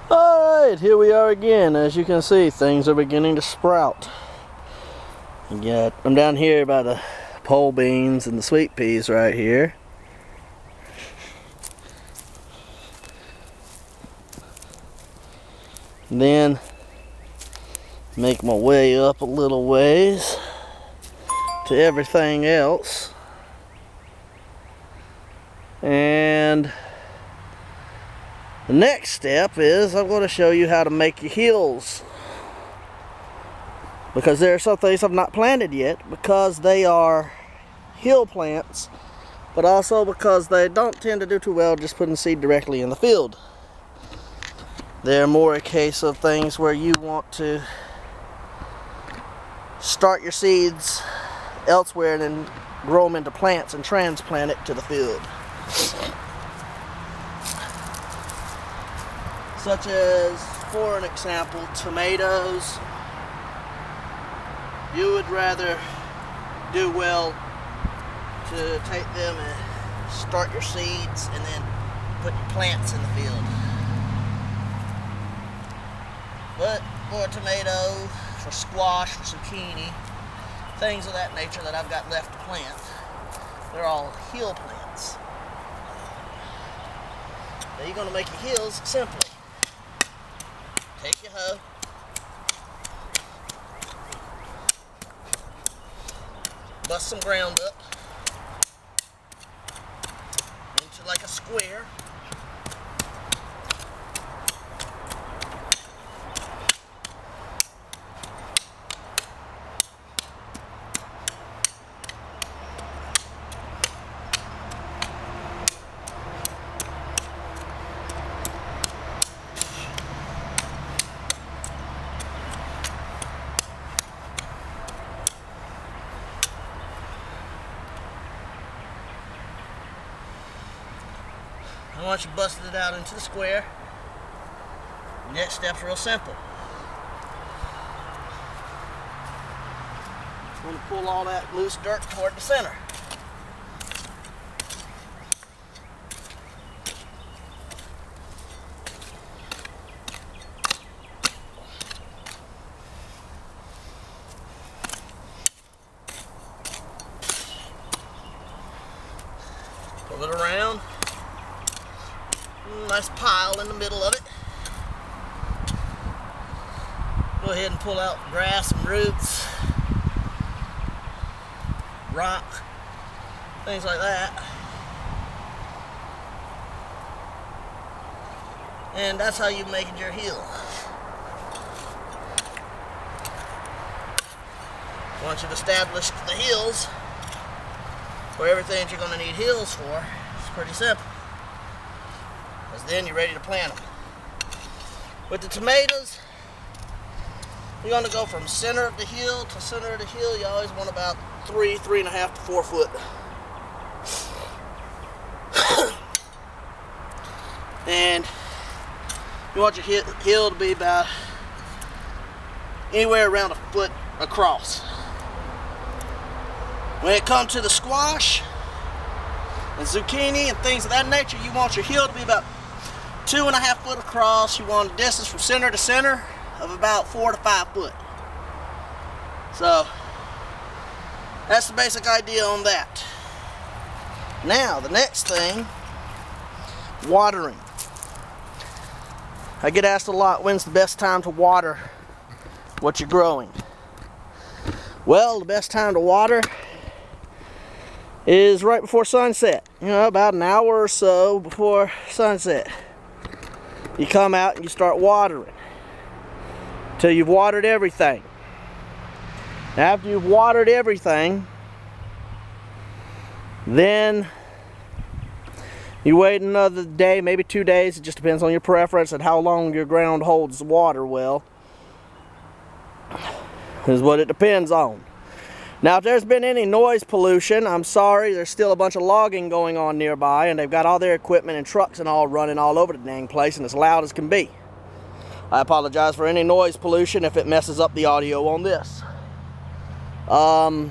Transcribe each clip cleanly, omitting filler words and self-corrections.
Alright, here we are again. As you can see, things are beginning to sprout. I'm down here by the pole beans and the sweet peas right here. And then make my way up a little ways to everything else. And the next step is I'm going to show you how to make your hills, because there are some things I've not planted yet because they are hill plants, but also because they don't tend to do too well just putting seed directly in the field. They're more a case of things where you want to start your seeds elsewhere and then grow them into plants and transplant it to the field. Such as, for an example, tomatoes. You would rather do well to take them and start your seeds and then put your plants in the field. But for a tomato, for squash, for zucchini, things of that nature that I've got left to plant, they're all hill plants. Now you're going to make your hills simply. Take your hoe, bust some ground up into like a square. And once you busted it out into the square, the next step's real simple. I'm going to pull all that loose dirt toward the center. Pull it around. Nice pile in the middle of it. Go ahead and pull out grass and roots, rock, things like that. And that's how you make your hill. Once you've established the hills, for everything that you're going to need hills for, it's pretty simple. Because then you're ready to plant them. With the tomatoes, you're going to go from center of the hill to center of the hill. You always want about 3.5 to 4 foot. And you want your hill to be about anywhere around a foot across. When it comes to the squash and zucchini and things of that nature, you want your hill to be about 2.5 foot across. You want a distance from center to center of about 4 to 5 foot. So that's the basic idea on that. Now the next thing, watering. I get asked a lot, when's the best time to water what you're growing? Well, the best time to water is right before sunset. You know, about an hour or so before sunset. You come out and you start watering till you've watered everything. After you've watered everything, then you wait another day, maybe 2 days. It just depends on your preference and how long your ground holds the water well. Is what it depends on. Now, if there's been any noise pollution, I'm sorry, there's still a bunch of logging going on nearby, and they've got all their equipment and trucks and all running all over the dang place, and as loud as can be. I apologize for any noise pollution if it messes up the audio on this. I'll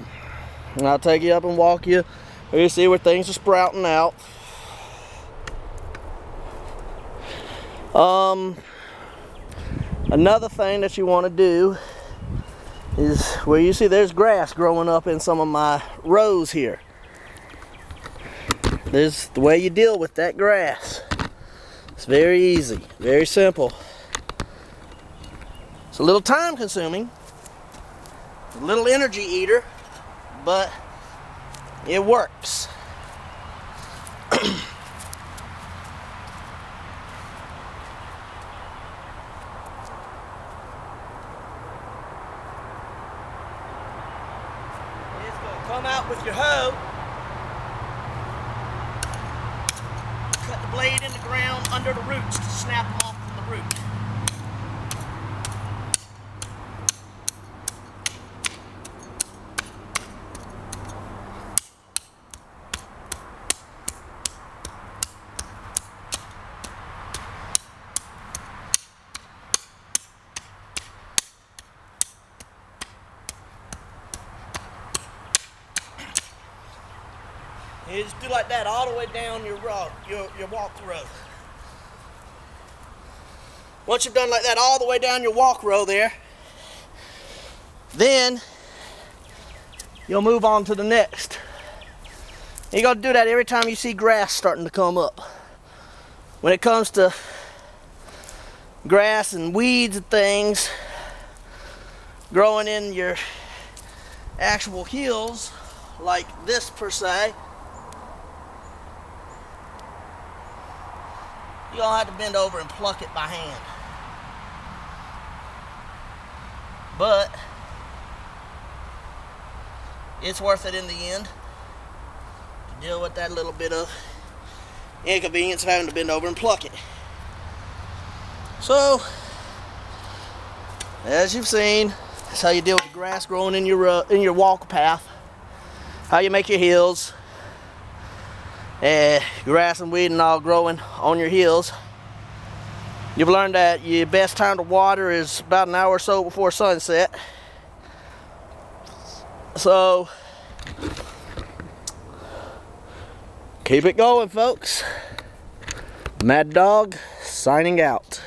take you up and walk you where you see where things are sprouting out. Another thing that you want to do is where you see there's grass growing up in some of my rows here. There's the way you deal with that grass. It's very easy, very simple. It's a little time consuming, a little energy eater, but it works. Come out with your hoe, cut the blade in the ground under the roots to snap them off from the root. You just do like that all the way down your walk row. Once you've done like that all the way down your walk row there, then you'll move on to the next. You're going to do that every time you see grass starting to come up. When it comes to grass and weeds and things growing in your actual hills, like this per se, you're going to have to bend over and pluck it by hand. But it's worth it in the end to deal with that little bit of inconvenience of having to bend over and pluck it. So, as you've seen, that's how you deal with grass growing in your walk path. How you make your hills. Grass and weed and all growing on your hills. You've learned that your best time to water is about an hour or so before sunset. So, keep it going, folks. Mad Dog signing out.